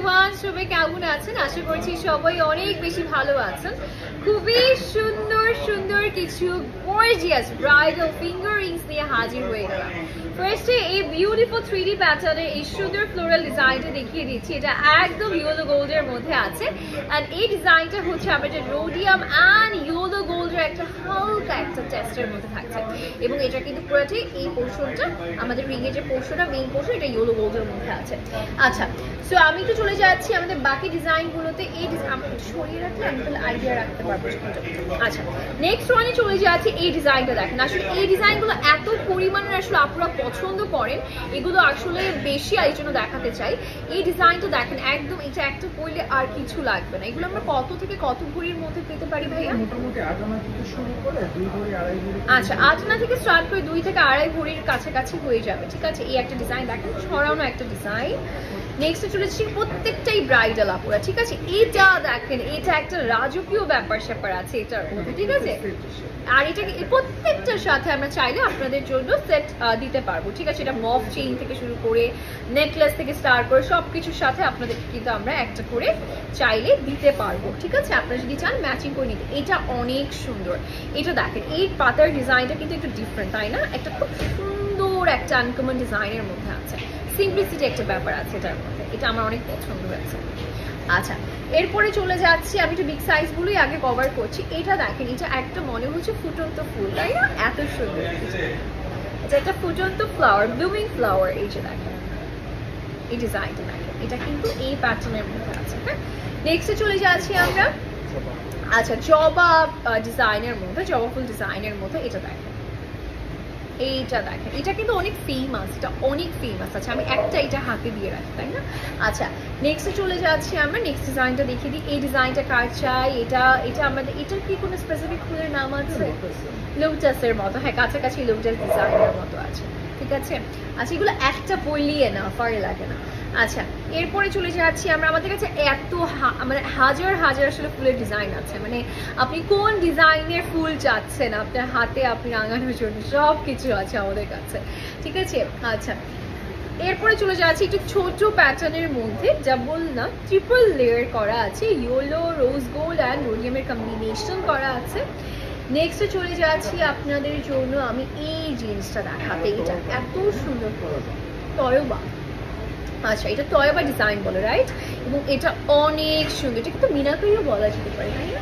Everyone, সবাই কেমন আছেন? আশা করছি সবাই অনেক বেশি ভালো আছেন। খুবই সুন্দর সুন্দর কিছু গর্জিয়াস ব্রাইডাল ফিঙ্গার রিংস নিয়ে হাজির হয়ে গেলাম। ফার্স্টে এই বিউটিফুল 3D প্যাটার্নের এই সুন্দর ফ্লোরাল ডিজাইনটা দেখিয়ে দিচ্ছি। এটা একদম ইয়েলো গোল্ডের মধ্যে আছে। অ্যান্ড এই ডিজাইনটা হচ্ছে আমাদের রোডিয়াম অ্যান্ড ইয়েলো গোল্ডের একটা হালকা একটা টেস্টের মধ্যে থাকছে। এবং এটা কিন্তু পুরোটাই এই পোর্শনটা আমাদের রিংয়ের যে পোর্শনটা মেইন পোর্শন এটা ইয়েলো গোল্ডের মধ্যে আছে। আচ্ছা, সো আমি একটু চলে যাচ্ছি আমাদের বাকি ডিজাইনগুলোতে। এই সরিয়ে রাখলে আমি তাহলে আইডিয়া রাখতে পারবো। আচ্ছা, নেক্সট ওয়ানে চলে যাচ্ছি। এই ডিজাইনটা দেখেন, আসলে এই ডিজাইনগুলো এত পরিমাণের আসলে আপনারা পছন্দ করেন, এগুলো আসলে বেশি এই জন্য দেখাতে চাই। এই ডিজাইনটা দেখেন, একদম এটা একটা পরলে আর কিছু লাগবে না। এগুলো আমরা কত থেকে কত ভরির মধ্যে পেতে পারি ভাইয়া? মোটামুটি 8 আনা থেকে শুরু করে 2 ভরি 2.5 ভরি। আচ্ছা, 8 আনা থেকে স্টার্ট করে 2 থেকে 2.5 ভরির কাছাকাছি হয়ে যাবে। ঠিক আছে, এই একটা ডিজাইন দেখেন, ছড়ানো একটা ডিজাইন। নেক্সট চলেছি প্রত্যেকটাই ব্রাইডাল আপুরা। ঠিক আছে, এটা দেখেন, এটা একটা রাজকীয় ব্যাপার স্যাপার আছে এটার মধ্যে। ঠিক আছে, আর এটা প্রত্যেকটার সাথে আমরা চাইলে আপনাদের জন্য সেট দিতে পারবো। ঠিক আছে, এটা মফ চেইন থেকে শুরু করে নেকলেস থেকে স্টার্ট করে সবকিছুর সাথে আপনাদের কিন্তু আমরা একটা করে চাইলে দিতে পারবো। ঠিক আছে, আপনারা যদি চান ম্যাচিং করে নিতে। এটা অনেক সুন্দর। এটা দেখেন, এই পাতার ডিজাইনটা কিন্তু একটু ডিফারেন্ট, তাই না? একটা খুব সুন্দর একটা আনকমন ডিজাইনের মধ্যে আছে। সিম্পলিসিটি একটা ব্যাপার আছে এটার মধ্যে, এটা আমার অনেক পছন্দ হয়েছে। আচ্ছা, এরপরে চলে যাচ্ছি, আমি একটু বিগ সাইজগুলোই আগে কভার করছি। এটা দেখেন, এটা একটা মনে হচ্ছে ফুটন্ত ফুল, তাই না? এত সুন্দর, এটা একটা ফুটন্ত ফ্লাওয়ার, ব্লুমিং ফ্লাওয়ার। এই যে দেখেন, এই ডিজাইনটা দেখেন, এটা কিন্তু এই প্যাটার্নের মধ্যে আছে। হ্যাঁ, নেক্সটে চলে যাচ্ছি আমরা। আচ্ছা, জবা ডিজাইনের মধ্যে, জবা ফুল ডিজাইনের মধ্যে। এটা দেখেন, এইটা দেখেন, এটা কিন্তু অনেক ফেমাস, এটা অনেক ফেমাস আছে। আমি একটা এটা হাতে দিয়ে রাখি, তাই না? আচ্ছা, নেক্সটে চলে যাচ্ছি আমরা। নেক্সট ডিজাইনটা দেখিয়ে দিই। এই ডিজাইনটা কার চাই? এটা আমাদের, এটার কি কোনো স্পেসিফিক ফুলের নাম আছে? লোটাসের মতো, হ্যাঁ, কাছাকাছি লোটাস ডিজাইনের মতো আছে। ঠিক আছে, আচ্ছা, এগুলো একটা পরলিয়ে না, ফার লাগে না। আচ্ছা, এরপরে চলে যাচ্ছি আমরা। আমাদের কাছে এত মানে হাজার হাজার আসলে ফুলের ডিজাইন আছে। মানে আপনি কোন ডিজাইনের ফুল চাচ্ছেন আপনার হাতে আপনি রাঙানোর জন্য, সব কিছু আছে আমাদের কাছে। ঠিক আছে, আচ্ছা, এরপরে চলে যাচ্ছি একটু ছোট প্যাটার্নের মধ্যে, যা বললাম ট্রিপল লেয়ার করা আছে, ইয়েলো, রোজ গোল্ড অ্যান্ড রোডিয়ামের কম্বিনেশন করা আছে। নেক্সটে চলে যাচ্ছি আপনাদের জন্য আমি এই জিনিসটা দেখাতে। এটা এত সুন্দর তয়বা। আচ্ছা, এটা তয়বা ডিজাইন বলে, রাইট? এবং এটা অনেক সুন্দর। এটা কিন্তু মিনাকারিও বলা যেতে পারে, তাই না?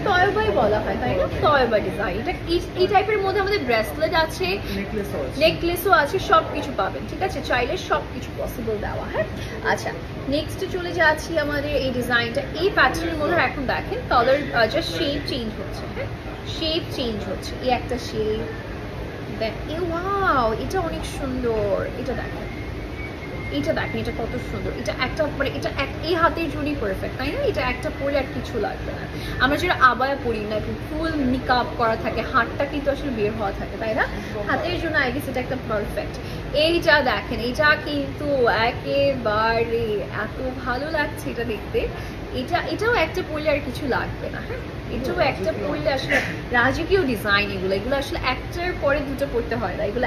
তয়বাই বলা হয়, তাই না? তয়বা ডিজাইন। এটা এই টাইপের মধ্যে আমাদের ব্রেসলেট আছে, নেকলেসও আছে, সব কিছু পাবেন। ঠিক আছে, চাইলে সব কিছু পসিবল দেওয়া। হ্যাঁ, আচ্ছা, নেক্সটে চলে যাচ্ছি আমাদের এই ডিজাইনটা। এই প্যাটার্নের মধ্যে এখন দেখেন কালার জাস্ট শেপ চেঞ্জ হচ্ছে। হ্যাঁ, শেপ চেঞ্জ হচ্ছে। এই একটা শেপ, দেন এ ওয়াও, এটা অনেক সুন্দর। এটা দেখেন, এটা দেখেন, এটা কত সুন্দর। এটা একটা মানে এটা এই হাতের জন্যই পারফেক্ট, তাই না? এটা একটা পরে আর কিছু লাগবে না। আমরা যেটা আবায়া পরি না, ফুল নিকাপ করা থাকে, হাতটা কিন্তু আসলে বের হওয়া থাকে, তাই না? হাতের জন্য আই গেস এটা একটা পারফেক্ট। এইটা দেখেন, এটা কিন্তু একেবারে এত ভালো লাগছে এটা দেখতে। এটাও একটা পরলে আর কিছু লাগবে না। হ্যাঁ, এটাও একটা পরলে আসলে রাজকীয় ডিজাইন। এগুলো আসলে একটার পরে দুটো পড়তে হয় না। এগুলো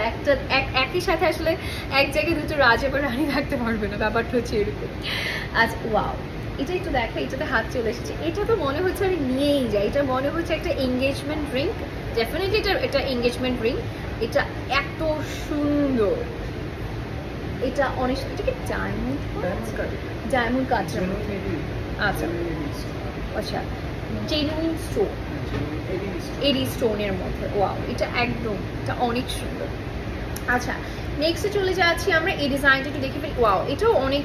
একই সাথে আসলে এক জায়গায় দুটো রাজা বা রানী রাখতে পারবে না, ব্যাপারটা হচ্ছে এরকম। আচ্ছা, ওয়াও, এটা একটু দেখো, এটাতে হাত চলে এসেছে। এটা তো মনে হচ্ছে আমি নিয়েই যাই। এটা মনে হচ্ছে একটা এঙ্গেজমেন্ট রিং, ডেফিনেটলি এটা এঙ্গেজমেন্ট রিং। এটা এত সুন্দর, এটা অনেক, এটা কি ডায়মন্ড কাচের মধ্যে? আচ্ছা আচ্ছা, জেনুইন স্টোন, এডি স্টোনের মধ্যে। ওয়াও, এটা একদম, এটা অনেক সুন্দর। আচ্ছা, নেক্সটে চলে যাচ্ছি আমরা। এই ডিজাইনটা একটু দেখে ফেলি। ওয়াও, এটাও অনেক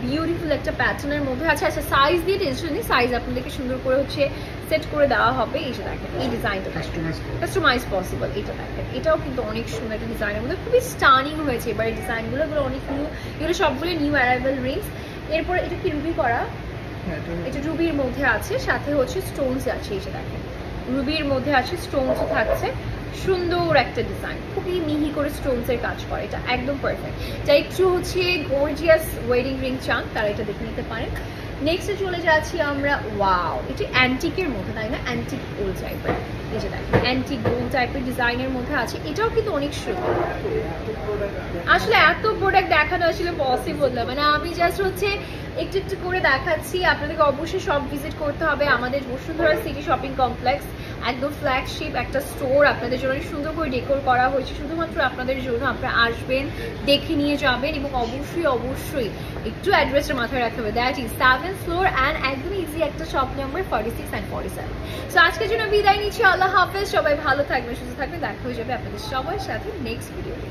বিউটিফুল একটা প্যাটার্নের মধ্যে আছে। আচ্ছা, সাইজ দিয়ে টেনশন নেই, সাইজ আপনাদেরকে সুন্দর করে হচ্ছে সেট করে দেওয়া হবে। এই যে দেখেন, এই ডিজাইনটা কাস্টমাইজ পসিবল। এটা দেখেন, এটাও কিন্তু অনেক সুন্দর একটা ডিজাইনের মধ্যে, খুবই স্টানিং হয়েছে এবার এই ডিজাইনগুলো। এগুলো অনেক নিউ, এগুলো সবগুলো নিউ অ্যারাইভাল রিংস। এরপরে এটা কি রুবি করা? এটা রুবির মধ্যে আছে, সাথে হচ্ছে স্টোনস আছে। এই যে দেখেন, রুবির মধ্যে আছে, স্টোনসও থাকছে। সুন্দর একটা ডিজাইন, খুবই মিহি করে স্টোনসের কাজ করে। এটা একদম পারফেক্ট। যা একটু হচ্ছে গর্জিয়াস ওয়েডিং রিং চান তারা এটা দেখে নিতে পারেন। নেক্সটে চলে যাচ্ছি আমরা। ওয়াও, এটা অ্যান্টিকের মধ্যে, তাই না? অ্যান্টিক ওল্ড টাইপের। এই যে দেখেন অ্যান্টি গোল্ড টাইপের ডিজাইনের মধ্যে আছে, এটাও কিন্তু অনেক সুন্দর। আসলে এত প্রোডাক্ট দেখানো আসলে পসিবল না, মানে আমি জাস্ট হচ্ছে একটু একটু করে দেখাচ্ছি। আপনাদেরকে অবশ্যই সব ভিজিট করতে হবে। আমাদের বসুন্ধরা সিটি শপিং কমপ্লেক্স একদম ফ্ল্যাগশিপ একটা স্টোর, আপনাদের জন্য সুন্দর করে ডেকোর করা হয়েছে শুধুমাত্র আপনাদের জন্য। আপনারা আসবেন, দেখে নিয়ে যাবেন, এবং অবশ্যই অবশ্যই একটু অ্যাড্রেসটা মাথায় রাখতে হবে, that is 7th floor and একদম ইজি একটা শপ নাম্বার 46 and 47। সো আজকের জন্য বিদায় নিচ্ছি, আল্লাহ হাফেজ, সবাই ভালো থাকবেন, সুস্থ থাকবেন, দেখা হয়ে যাবে আপনাদের সবার সাথে নেক্সট ভিডিওতে।